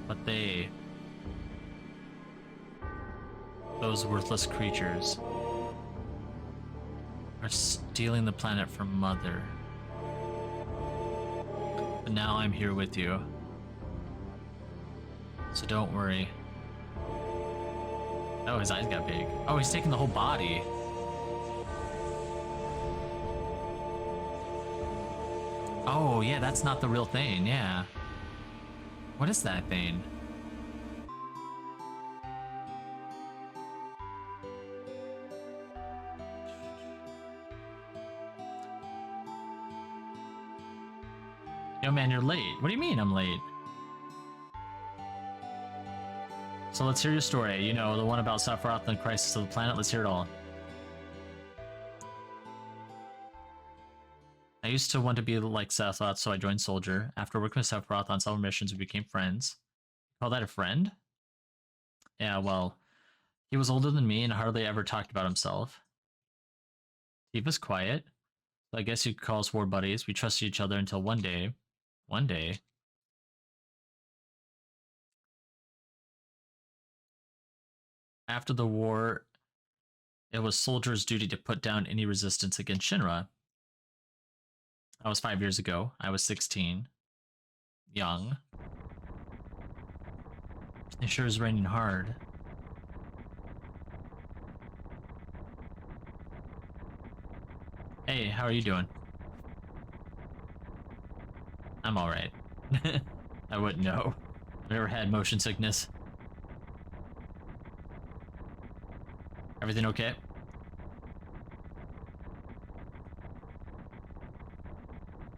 But those worthless creatures, are stealing the planet from Mother. But now I'm here with you. So don't worry. Oh, his eyes got big. Oh, he's taking the whole body. Oh, yeah, that's not the real thing, yeah. What is that thing? Yo, man, you're late. What do you mean I'm late? So let's hear your story. You know, the one about Sephiroth and the crisis of the planet. Let's hear it all. I used to want to be like Sephiroth, so I joined Soldier. After working with Sephiroth on several missions, we became friends. Call that a friend? Yeah, well, he was older than me and hardly ever talked about himself. He was quiet, so I guess you could call us war buddies. We trusted each other until one day, after the war, it was Soldier's duty to put down any resistance against Shinra. That was 5 years ago. I was 16. Young. It sure is raining hard. Hey, how are you doing? I'm alright. I wouldn't know. I've never had motion sickness. Everything okay?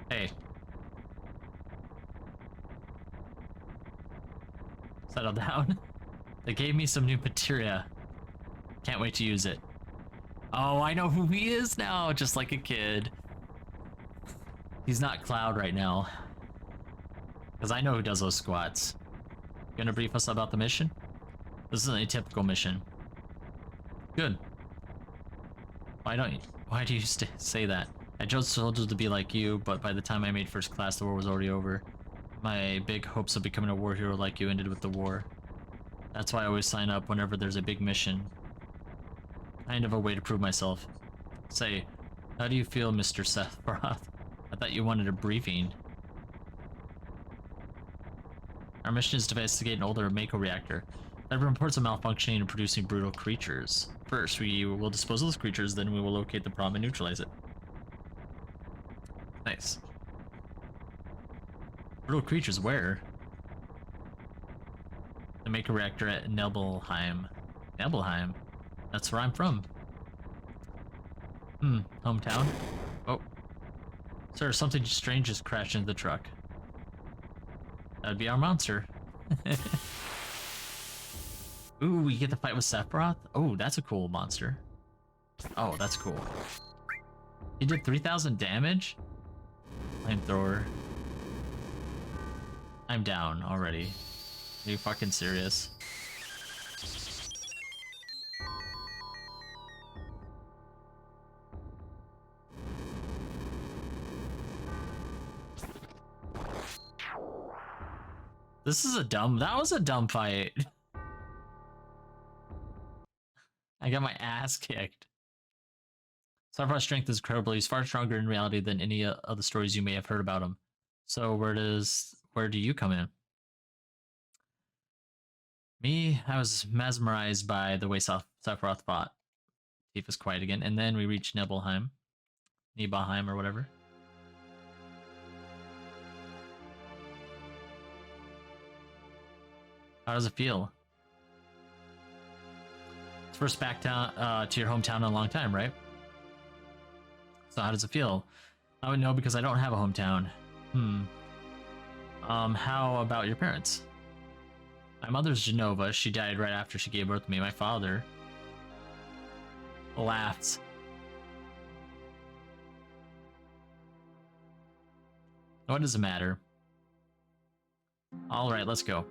Hey. Settle down. They gave me some new materia. Can't wait to use it. Oh, I know who he is now, just like a kid. He's not Cloud right now. Because I know who does those squats. Gonna brief us about the mission? This is an atypical mission. Good. Why do you say that? I chose soldiers to be like you, but by the time I made first class, the war was already over. My big hopes of becoming a war hero like you ended with the war. That's why I always sign up whenever there's a big mission. Kind of a way to prove myself. Say, how do you feel, Mr. Sephiroth? I thought you wanted a briefing. Our mission is to investigate an older Mako reactor that reports of malfunctioning and producing brutal creatures. First, we will dispose of those creatures, then we will locate the problem and neutralize it. Nice. Brutal creatures where? The Mako reactor at Nebelheim. Nebelheim? That's where I'm from. Hometown? Oh. Sir, something strange just crashed into the truck. That'd be our monster. Ooh, we get to fight with Sephiroth? Oh, that's a cool monster. Oh, that's cool. He did 3,000 damage? Flamethrower. I'm down already. Are you fucking serious? That was a dumb fight. I got my ass kicked. Sephiroth's strength is incredible. He's far stronger in reality than any of the stories you may have heard about him. So where do you come in? Me, I was mesmerized by the way Sephiroth fought. Tifa's quiet again, and then we reached Nibelheim. Nibelheim or whatever. How does it feel? It's first back down to your hometown in a long time, right? So how does it feel? I would know because I don't have a hometown. How about your parents? My mother's Genova. She died right after she gave birth to me. My father laughed. What does it matter? Alright, let's go.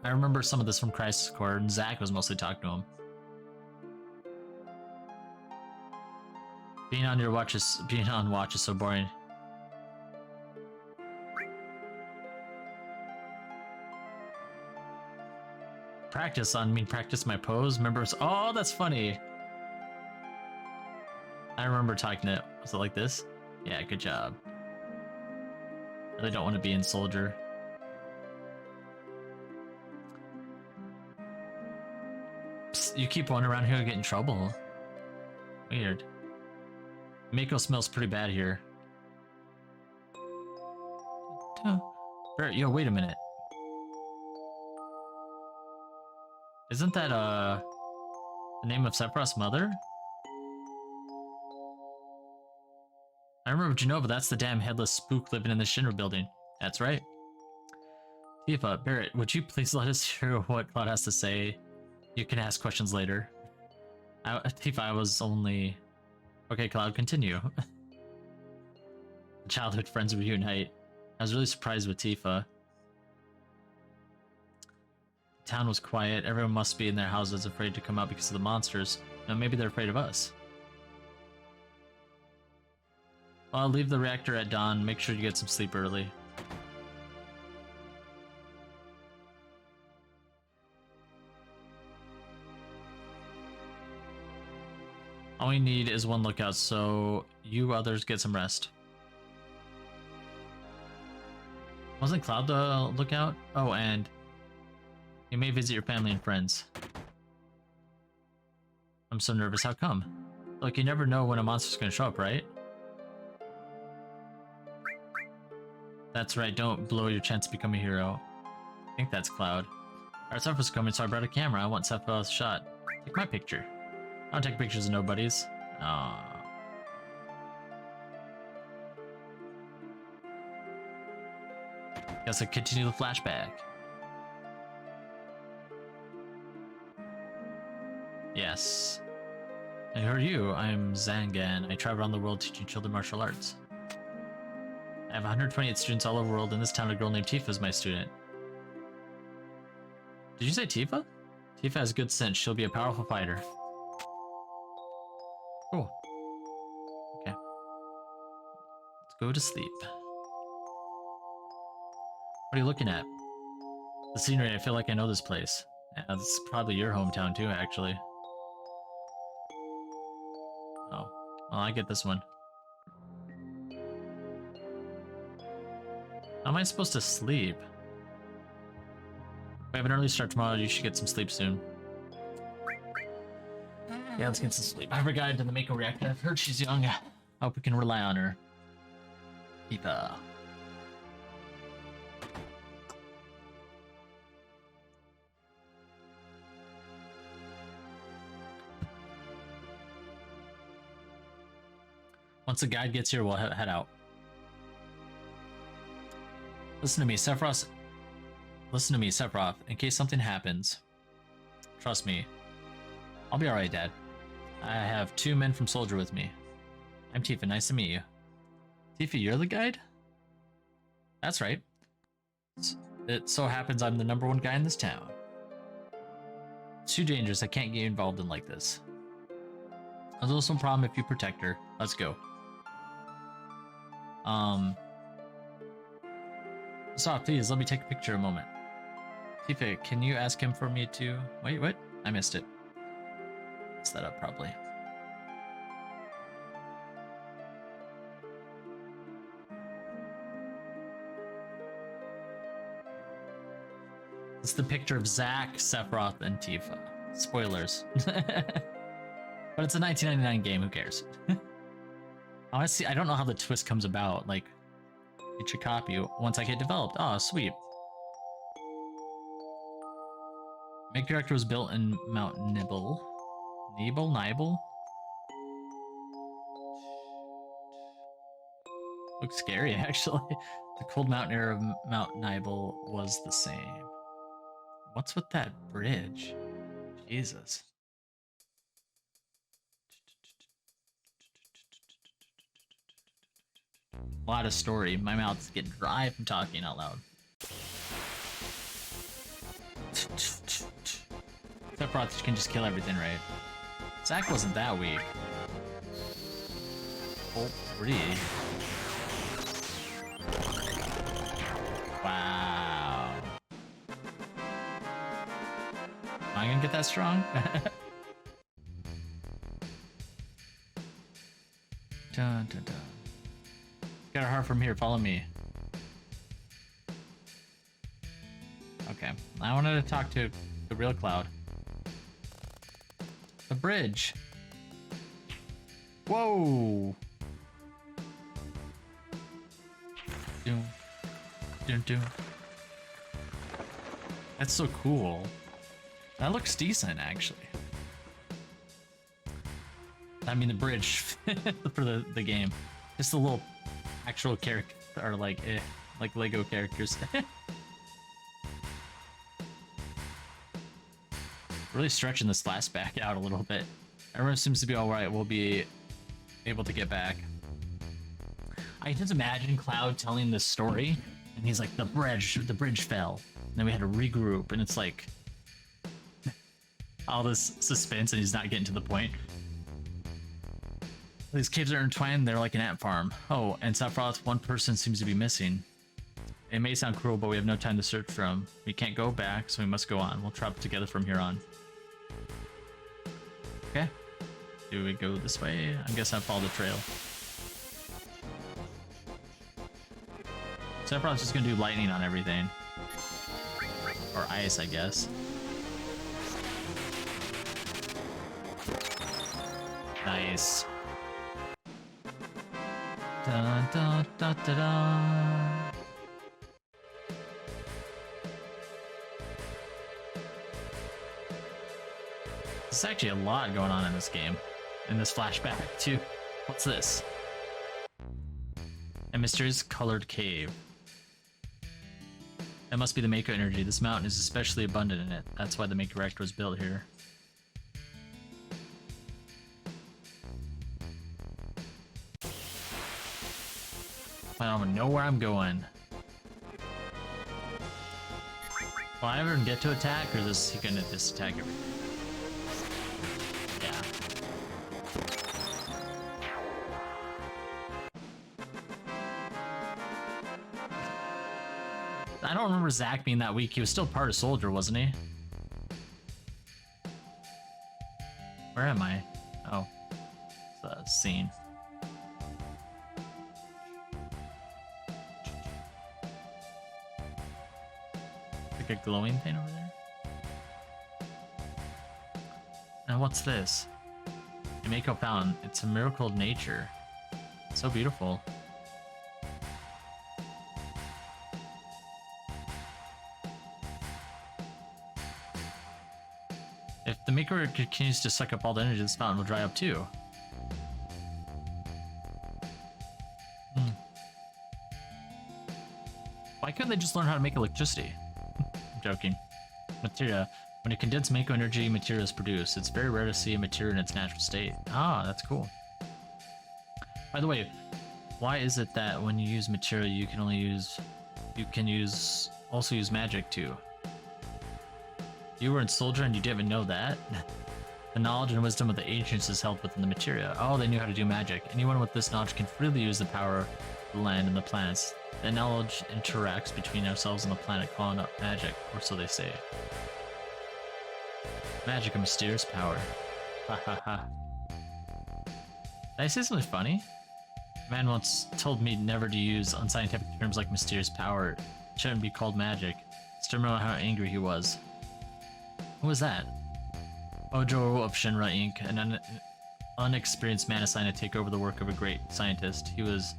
I remember some of this from Crisis Core, and Zack was mostly talking to him. Being on watch is so boring. Practice on mean practice my pose. Members. Oh, that's funny. I remember talking to. Was it like this? Yeah, good job. Really don't want to be in soldier. Psst, you keep wandering around here and get in trouble. Weird. Mako smells pretty bad here. Barrett, yo, wait a minute. Isn't that the name of Sephiroth's mother? I remember Genova, that's the damn headless spook living in the Shinra building. That's right. Tifa, Barrett, would you please let us hear what Cloud has to say? You can ask questions later. Tifa, I was only... Okay, Cloud, continue. Childhood friends reunite. I was really surprised with Tifa. The town was quiet. Everyone must be in their houses afraid to come out because of the monsters. Now maybe they're afraid of us. Well, I'll leave the reactor at dawn. Make sure you get some sleep early. All we need is one lookout, so you others get some rest. Wasn't Cloud the lookout? Oh, and you may visit your family and friends. I'm so nervous, how come? Look, you never know when a monster's gonna show up, right? That's right, don't blow your chance to become a hero. I think that's Cloud. Alright, Sephiroth's coming, so I brought a camera. I want Sephiroth's shot. Take my picture. I don't take pictures of nobodies. Aww. Guess I continue the flashback. Yes. And who are you? I'm Zangan. I travel around the world teaching children martial arts. I have 128 students all over the world. In this town, a girl named Tifa is my student. Did you say Tifa? Tifa has good sense. She'll be a powerful fighter. Cool. Okay. Let's go to sleep. What are you looking at? The scenery, I feel like I know this place. Yeah, this is probably your hometown too, actually. Oh. Well, I get this one. How am I supposed to sleep? We have an early start tomorrow, you should get some sleep soon. Yeah, let's get some sleep. I have a guide to the Mako reactor. I've heard she's young. I hope we can rely on her. Tifa. Once the guide gets here, we'll head out. Listen to me, Sephiroth. Listen to me, Sephiroth. In case something happens, trust me. I'll be alright, Dad. I have 2 men from Soldier with me. I'm Tifa, nice to meet you. Tifa, you're the guide? That's right. It so happens I'm the #1 guy in this town. It's too dangerous, I can't get involved in like this. There's also no problem if you protect her. Let's go. Stop, please, let me take a picture a moment. Tifa, can you ask him for me to... Wait, what? I missed it. Messed that up, probably. It's the picture of Zack, Sephiroth, and Tifa. Spoilers. But it's a 1999 game, who cares? Honestly, I don't know how the twist comes about. Like, get your copy once I get developed. Oh, sweet. Make Director was built in Mount Nibble. Nibble? Looks scary, actually. The cold mountain air of Mount Nibble was the same. What's with that bridge? Jesus. A lot of story. My mouth's getting dry from talking out loud. Sephiroth can just kill everything, right? Zack wasn't that weak. Oh, pretty. Wow. I gonna get that strong? Dun, dun, dun. Got a heart from here. Follow me. Okay. I wanted to talk to the real Cloud. The bridge. Whoa. Doom. Doom, doom. That's so cool. That looks decent, actually. I mean, the bridge for the game. Just the little actual characters are like Lego characters. Really stretching this flashback out a little bit. Everyone seems to be alright. We'll be able to get back. I can just imagine Cloud telling this story, and he's like, the bridge fell. And then we had to regroup, and it's like all this suspense, and he's not getting to the point. These caves are entwined, they're like an ant farm. Oh, and Sephiroth, one person seems to be missing. It may sound cruel, but we have no time to search for him. We can't go back, so we must go on. We'll travel together from here on. Okay. Do we go this way? I guess I follow the trail. Sephiroth's just gonna do lightning on everything. Or ice, I guess. Nice. Dun, dun, dun, dun, dun. There's actually a lot going on in this game. In this flashback, too. What's this? A mysterious colored cave. That must be the Mako energy. This mountain is especially abundant in it. That's why the Mako reactor was built here. I don't know where I'm going. Will I ever get to attack, or is he gonna just attack everything? Yeah. I don't remember Zack being that weak. He was still part of Soldier, wasn't he? Where am I? Oh, it's a scene. Like a glowing thing over there. And what's this? A Mako fountain. It's a miracle of nature. It's so beautiful. If the Mako continues to suck up all the energy, this fountain will dry up too. Why couldn't they just learn how to make electricity? I'm joking. Materia. When a condensed Mako energy material is produced, it's very rare to see a material in its natural state. Ah, that's cool. By the way, why is it that when you use material, you can also use magic too? You were in Soldier and you didn't even know that? The knowledge and wisdom of the ancients is held within the materia. Oh, they knew how to do magic. Anyone with this knowledge can freely use the power of the land and the planets. That knowledge interacts between ourselves and the planet, calling up magic, or so they say. Magic, a mysterious power. Ha ha ha. Did I say something funny? A man once told me never to use unscientific terms like mysterious power. It shouldn't be called magic. Just remember how angry he was. Who was that? Ojo of Shinra Inc., an unexperienced man assigned to take over the work of a great scientist. He was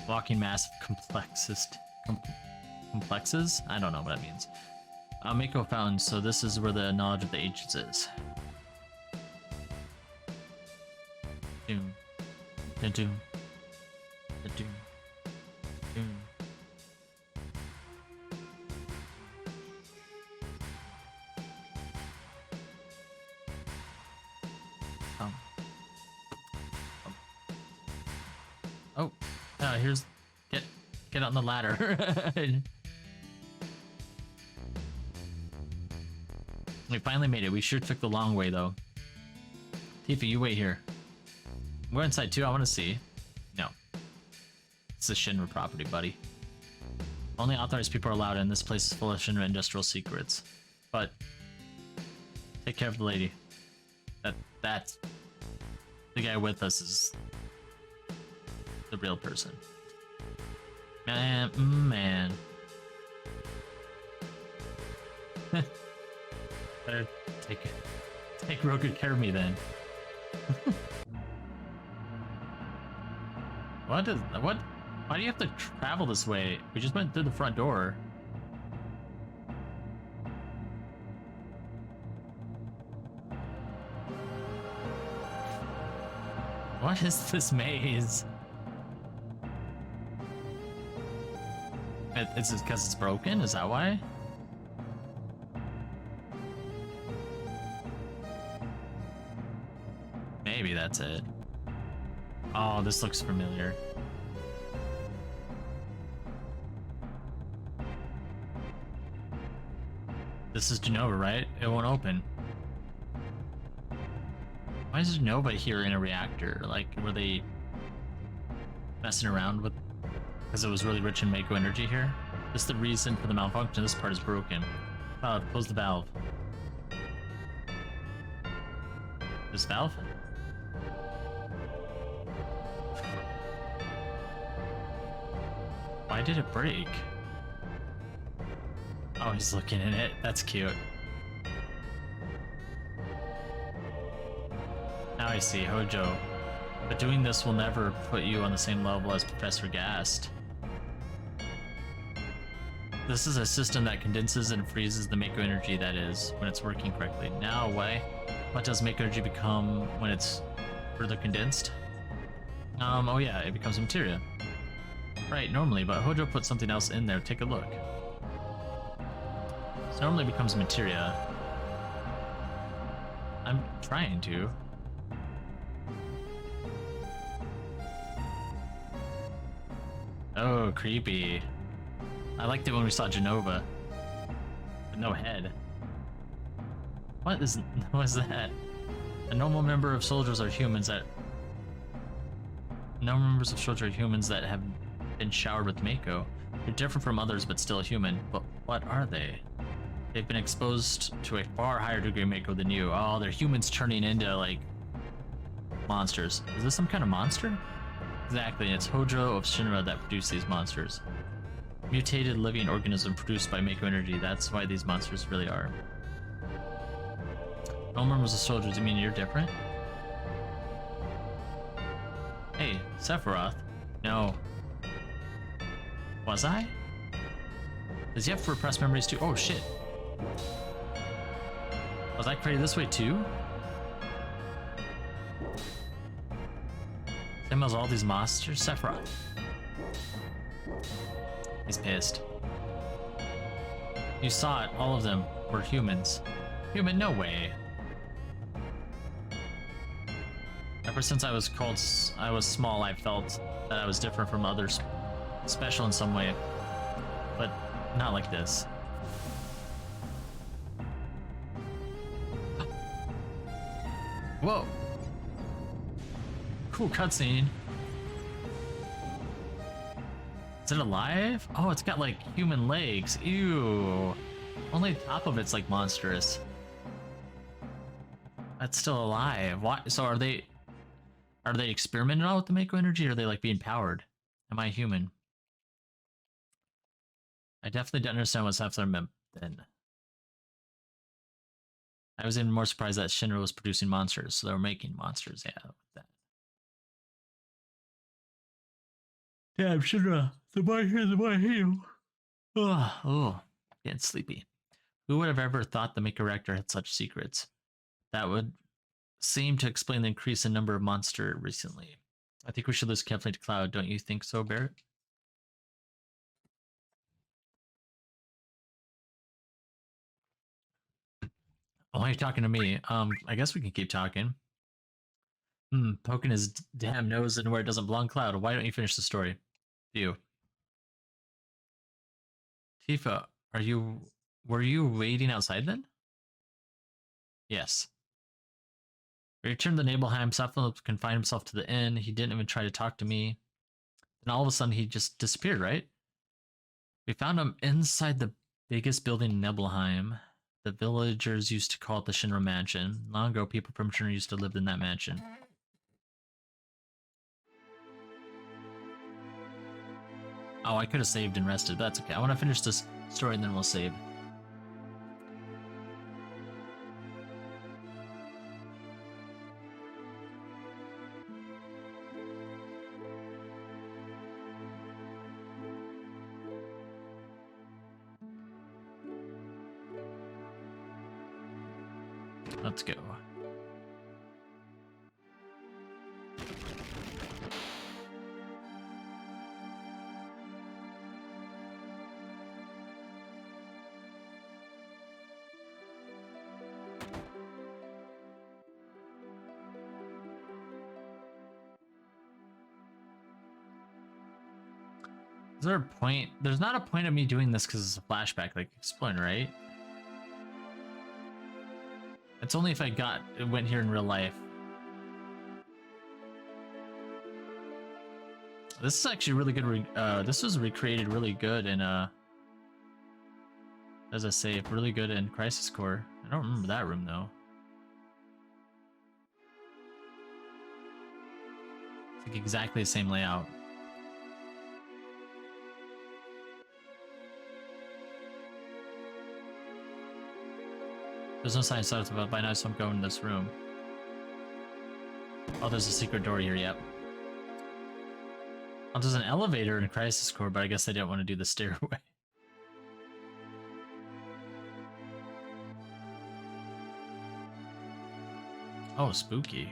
walking massive complexes? I don't know what that means. Mako fountain, so this is where the knowledge of the ancients is. Doom. Doom. Doom. Doom. Doom. Oh, here's get on the ladder. We finally made it. We sure took the long way though. Tifa, you wait here. We're inside too. I want to see. No, it's a Shinra property, buddy. Only authorized people are allowed in. This place is full of Shinra industrial secrets. But Take care of the lady. That's the guy with us is the real person. Man. Better take real good care of me then. What? Why do you have to travel this way? We just went through the front door. What is this maze? It's just because it's broken? Is that why? Maybe that's it. Oh, this looks familiar. This is Genova, right? It won't open. Why is Genova here in a reactor? Like, were they messing around with... Because it was really rich in Mako energy here? This is the reason for the malfunction. This part is broken. Close the valve. This valve? Why did it break? Oh, he's looking in it. That's cute. Now I see, Hojo. But doing this will never put you on the same level as Professor Gast. This is a system that condenses and freezes the Mako energy, that is, when it's working correctly. Now, what does Mako energy become when it's further condensed? Oh yeah, it becomes materia. Right, normally, but Hojo put something else in there. Take a look. So normally it becomes materia. I'm trying to. Oh, creepy. I liked it when we saw Genova. But no head. What is that? A normal member of soldiers are humans that... No members of soldiers are humans that have been showered with Mako. They're different from others, but still human. But what are they? They've been exposed to a far higher degree of Mako than you. Oh, they're humans turning into, like, monsters. Is this some kind of monster? Exactly, and it's Hojo of Shinra that produced these monsters. Mutated living organism produced by Mako energy. That's why these monsters really are. No members of soldiers, you mean you're different? Hey, Sephiroth. No. Was I? Does he have repressed memories too? Oh shit. Was I created this way too? Same as all these monsters? Sephiroth. He's pissed. You saw it, all of them were humans. Human, no way. Ever since I was small, I felt that I was different from others, special in some way, but not like this. Whoa! Cool cutscene. Is it alive? Oh, it's got like human legs. Ew. Only the top of it's like monstrous. That's still alive. What? So are they experimenting on with the Mako energy, or are they like being powered? Am I human? I definitely don't understand what's happening meant then. I was even more surprised that Shinra was producing monsters, so they were making monsters, yeah, with that. Damn, Shinra, the more here, the more I hate you. Oh, getting sleepy. Who would have ever thought the Mako Reactor had such secrets? That would seem to explain the increase in number of monsters recently. I think we should listen carefully to Cloud, don't you think so, Barrett? Oh, you're talking to me. I guess we can keep talking. Poking his damn nose in where it doesn't belong, Cloud. Why don't you finish the story? You. Tifa, were you waiting outside then? Yes. We returned to Nibelheim. Sephiroth confined himself to the inn. He didn't even try to talk to me. Then all of a sudden he just disappeared, right? We found him inside the biggest building in Nibelheim. The villagers used to call it the Shinra Mansion. Long ago, people from Shinra used to live in that mansion. Oh, I could have saved and rested, but that's okay. I want to finish this story and then we'll save. Let's go. Is there a point? There's not a point of me doing this because it's a flashback, like exploring, right? It's only if I went here in real life. This is actually really good. This was recreated really good in as I say, really good in Crisis Core. I don't remember that room though. It's like exactly the same layout. There's no sign of Sephiroth, but by now, so I'm going in this room. Oh, there's a secret door here, yep. Oh, there's an elevator in Crisis Core, but I guess I didn't want to do the stairway. Oh, spooky.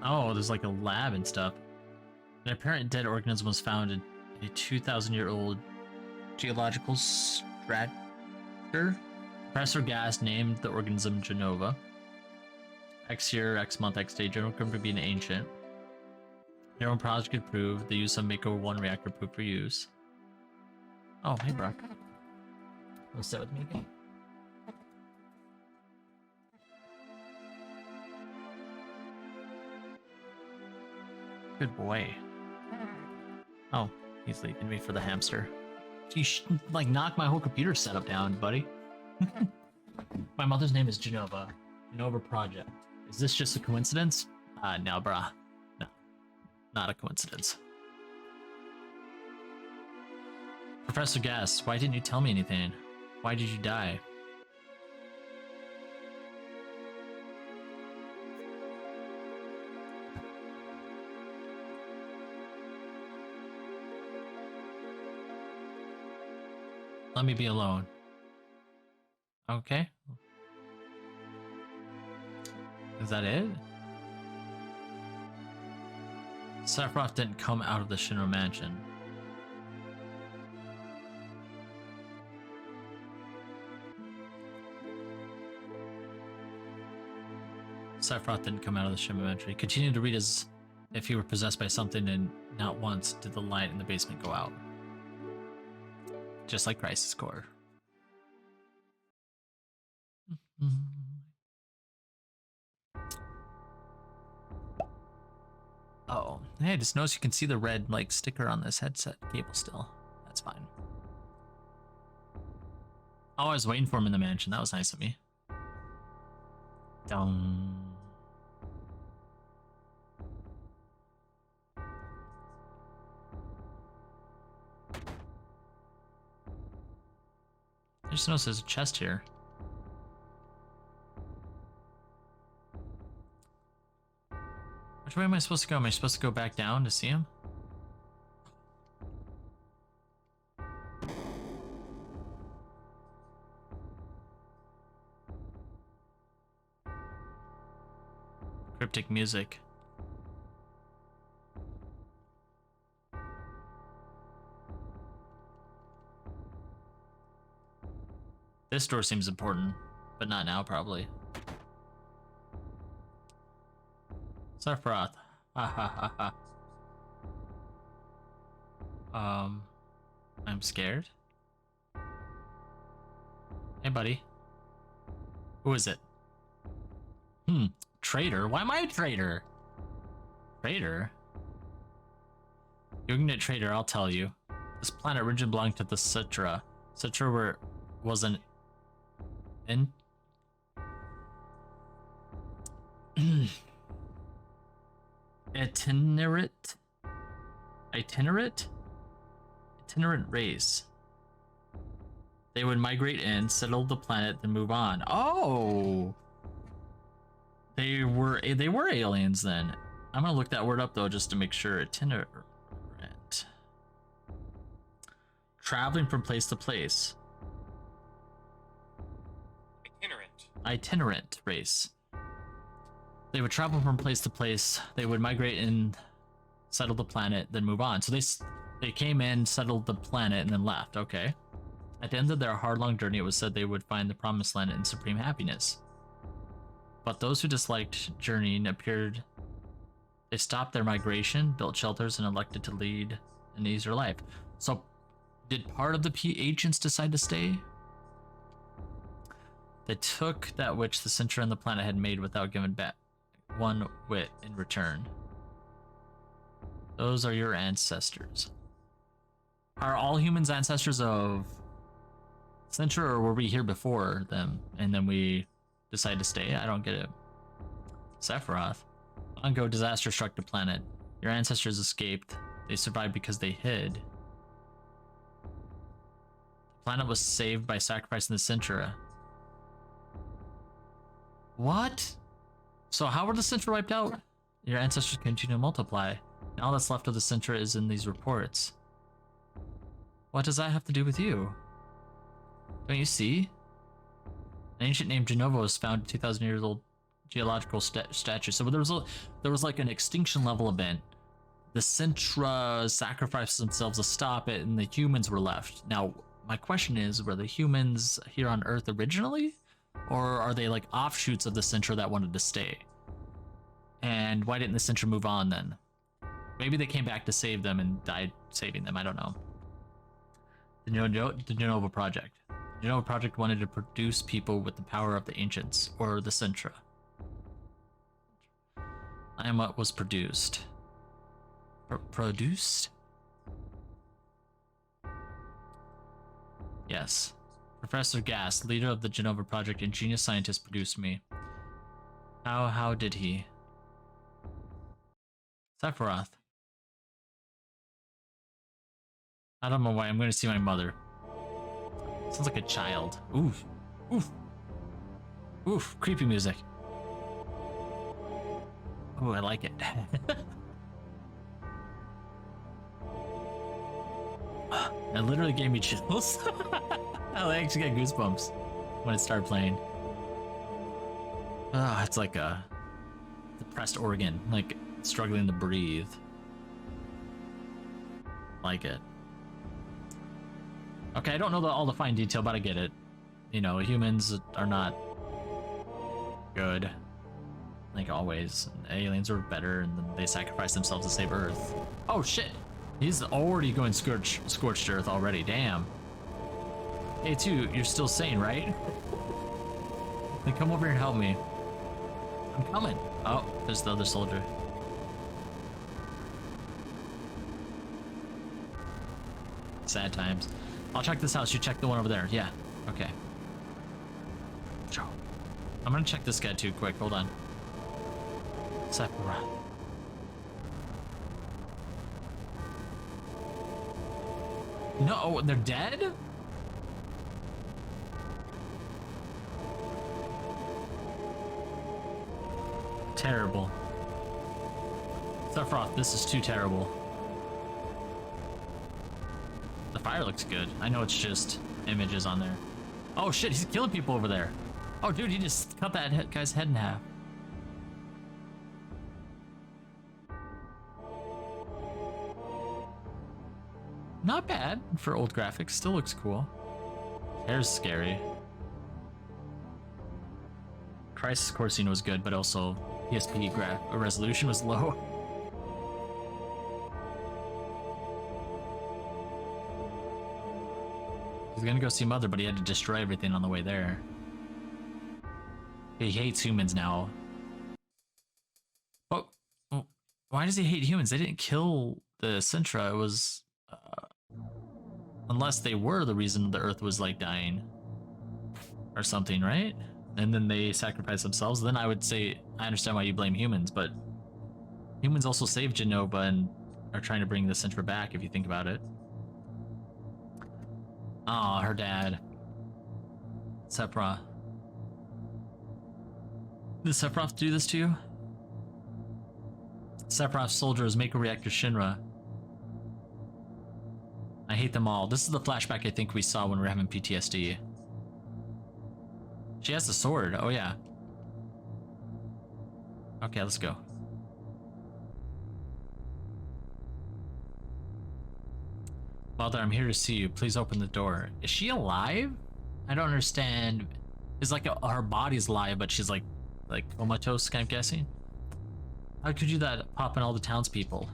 Oh, there's like a lab and stuff. An apparent dead organism was found in a 2,000-year-old geological structure. Professor Gas named the organism Genova. X year, X month, X day, general confirmed to be an ancient. Their own project could prove the use of Mako 1 reactor proof for use. Oh, hey, Brock. Wanna sit with me again? Good boy. Oh, he's leaving me for the hamster. You should, like, knock my whole computer setup down, buddy. My mother's name is Genova. Genova Project. Is this just a coincidence? No, brah. No. Not a coincidence. Professor Gas, why didn't you tell me anything? Why did you die? Let me be alone. Okay. Is that it? Sephiroth didn't come out of the Shinra Mansion. Sephiroth didn't come out of the Shinra Mansion. He continued to read as if he were possessed by something, and not once did the light in the basement go out. Just like Crisis Core. Oh, hey, I just noticed you can see the red like sticker on this headset cable still. That's fine. Oh, I was waiting for him in the mansion. That was nice of me. Dum. I just noticed there's a chest here. Which way am I supposed to go? Am I supposed to go back down to see him? Cryptic music. This door seems important, but not now, probably. Sephiroth. Ha ha ha ha. I'm scared. Hey, buddy. Who is it? Traitor? Why am I a traitor? Traitor? Ignorant traitor, I'll tell you. This planet originally belonged to the Citra. Citra was an itinerant race. They would migrate in, settle the planet, then move on. Oh, they were aliens then. I'm gonna look that word up though, just to make sure. Itinerant, traveling from place to place. Itinerant race. They would travel from place to place. They would migrate in, settle the planet, then move on. So they came in, settled the planet, and then left. Okay. At the end of their hard-long journey, it was said they would find the promised land in supreme happiness. But those who disliked journeying appeared. They stopped their migration, built shelters, and elected to lead an easier life. So, did part of the ancients decide to stay? They took that which the Citra and the planet had made without giving back one whit in return. Those are your ancestors. Are all humans ancestors of Citra, or were we here before them and then we decided to stay? I don't get it. Sephiroth. Long ago, disaster struck the planet. Your ancestors escaped. They survived because they hid. The planet was saved by sacrificing the Citra. What? So how were the Citra wiped out? Your ancestors continue to multiply. And all that's left of the Citra is in these reports. What does that have to do with you? Don't you see? An ancient named Genova was found 2,000 years old geological statue. So there was like an extinction level event. The Citra sacrificed themselves to stop it, and the humans were left. Now, my question is, were the humans here on Earth originally? Or are they like offshoots of the Citra that wanted to stay? And why didn't the Citra move on then? Maybe they came back to save them and died saving them, I don't know. The Genova Project. The Genova Project wanted to produce people with the power of the ancients, or the Citra. I am what was produced. Produced? Yes. Professor Gass, leader of the Genova Project, ingenious scientist, produced me. How did he? Sephiroth. I don't know why I'm going to see my mother. Sounds like a child. Oof. Oof. Oof. Creepy music. Ooh, I like it. It literally gave me chills. I actually got goosebumps when it started playing. Ah, it's like a depressed organ, like struggling to breathe. Like it. Okay, I don't know all the fine detail, but I get it. You know, humans are not good, like always. Aliens are better, and then they sacrifice themselves to save Earth. Oh shit! He's already going scorched Earth already. Damn. Hey, too, you're still sane, right? Then come over here and help me. I'm coming. Oh, there's the other soldier. Sad times. I'll check this house. You check the one over there. Yeah. Okay. I'm gonna check this guy too quick. Hold on. Sephiroth. No, they're dead? Terrible. Sephiroth, this is too terrible. The fire looks good. I know it's just images on there. Oh shit, he's killing people over there. Oh dude, he just cut that guy's head in half. Not bad for old graphics, still looks cool. Hair's scary. Crisis Core scene was good, but also PSP resolution was low. He's gonna go see Mother, but he had to destroy everything on the way there. He hates humans now. Oh, why does he hate humans? They didn't kill the Sintra. It was... unless they were the reason the Earth was, like, dying. Or something, right? And then they sacrificed themselves. Then I would say, I understand why you blame humans, but... humans also saved Genova and are trying to bring the Sintra back, if you think about it. Aw, her dad. Sephiroth. Did Sephiroth do this to you? Sephiroth's soldiers make a reactor Shinra. I hate them all. This is the flashback I think we saw when we were having PTSD. She has the sword. Oh, yeah. Okay, let's go. Mother, I'm here to see you. Please open the door. Is she alive? I don't understand. It's like her body's alive, but she's like comatose, kind of guessing. How could you do that popping all the townspeople?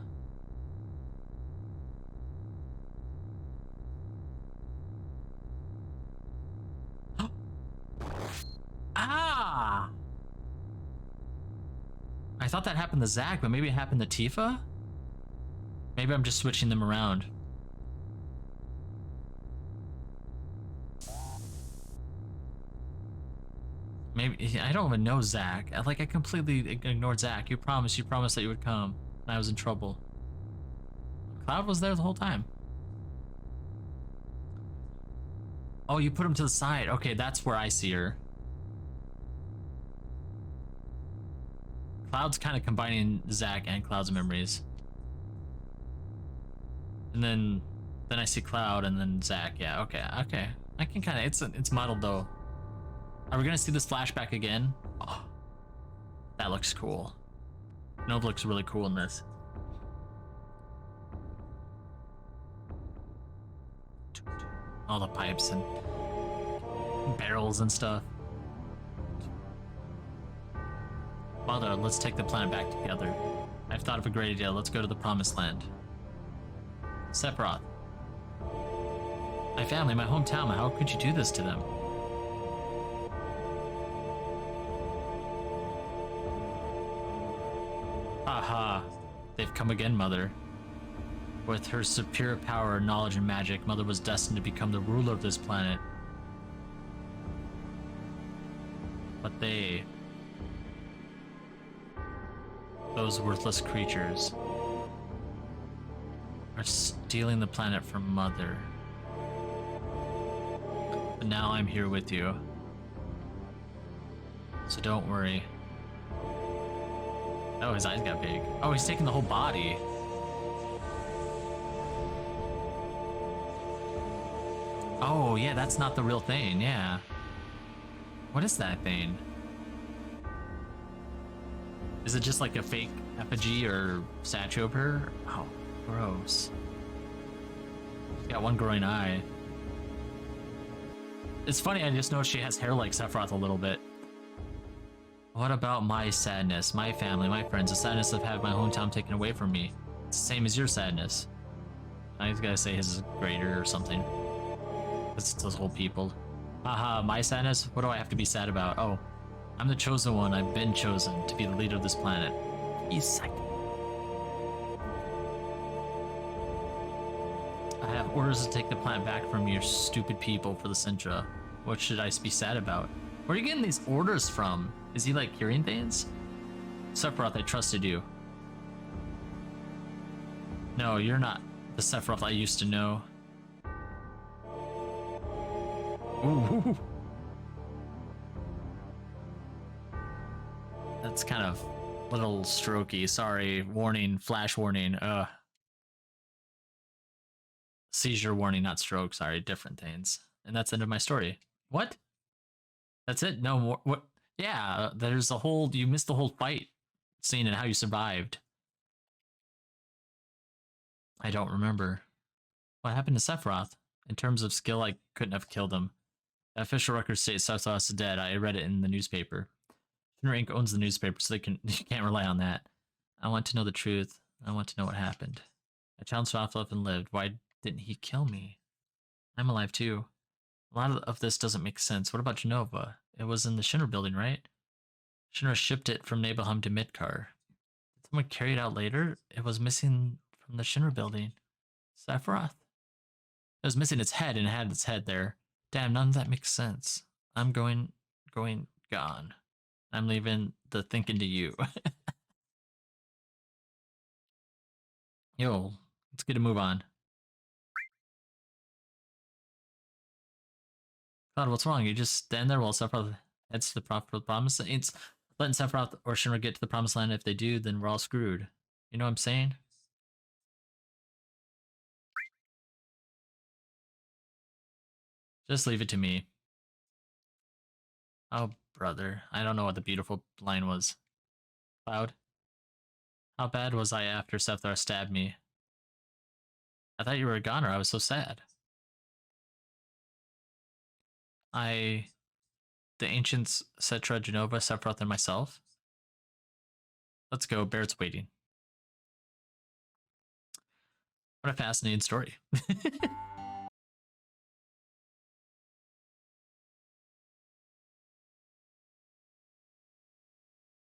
Ah! I thought that happened to Zack, but maybe it happened to Tifa? Maybe I'm just switching them around. Maybe I don't even know Zack. I completely ignored Zack. You promised that you would come. And I was in trouble. Cloud was there the whole time. Oh, you put him to the side. Okay, that's where I see her. Cloud's kind of combining Zack and Cloud's memories. And then I see Cloud and then Zack. Yeah, okay. I can kind of, it's muddled though. Are we gonna see this flashback again? Oh, that looks cool. Nova looks really cool in this. All the pipes and barrels and stuff. Mother, let's take the planet back together. I've thought of a great idea. Let's go to the Promised Land. Sephiroth. My family, my hometown. How could you do this to them? Haha. They've come again, Mother. With her superior power, knowledge, and magic, Mother was destined to become the ruler of this planet. But they... those worthless creatures are stealing the planet from Mother. But now I'm here with you. So don't worry. Oh, his eyes got big. Oh, he's taking the whole body. Oh, yeah, that's not the real thing, yeah. What is that thing? Is it just like a fake effigy or statue of her? Oh, gross. She's got one growing eye. It's funny, I just noticed she has hair like Sephiroth a little bit. What about my sadness, my family, my friends, the sadness of having my hometown taken away from me? It's the same as your sadness. I just gotta say his is greater or something. It's those whole people. Haha, my sadness? What do I have to be sad about? Oh, I'm the chosen one. I've been chosen to be the leader of this planet. He's psyched. I have orders to take the planet back from your stupid people for the Sintra. What should I be sad about? Where are you getting these orders from? Is he like hearing things? Sephiroth, I trusted you. No, you're not the Sephiroth I used to know. Ooh. That's kind of a little strokey. Sorry. Warning. Flash warning. Seizure warning, not stroke. Sorry. Different things. And that's the end of my story. What? That's it? No more? What? Yeah, there's a whole... you missed the whole fight scene and how you survived. I don't remember. What happened to Sephiroth? In terms of skill, I couldn't have killed him. The official record states Sephiroth is dead. I read it in the newspaper. Shinra Inc. owns the newspaper, so you can't rely on that. I want to know the truth. I want to know what happened. I challenged Sephiroth and lived. Why didn't he kill me? I'm alive too. A lot of this doesn't make sense. What about Genova? It was in the Shinra building, right? Shinra shipped it from Nibelheim to Midgar. Did someone carry it out later? It was missing from the Shinra building. Sephiroth? It was missing its head and it had its head there. Damn, none of that makes sense. I'm gone. I'm leaving the thinking to you. Yo, let's get a move on. God, what's wrong? You just stand there while Sephiroth heads to the promised land. It's letting Sephiroth or Shinra get to the promised land. If they do, then we're all screwed. You know what I'm saying? Just leave it to me. Oh, brother. I don't know what the beautiful line was. Cloud? How bad was I after Sephiroth stabbed me? I thought you were a goner. I was so sad. The ancients, Cetra, Genova, Sephiroth, and myself. Let's go. Barrett's waiting. What a fascinating story.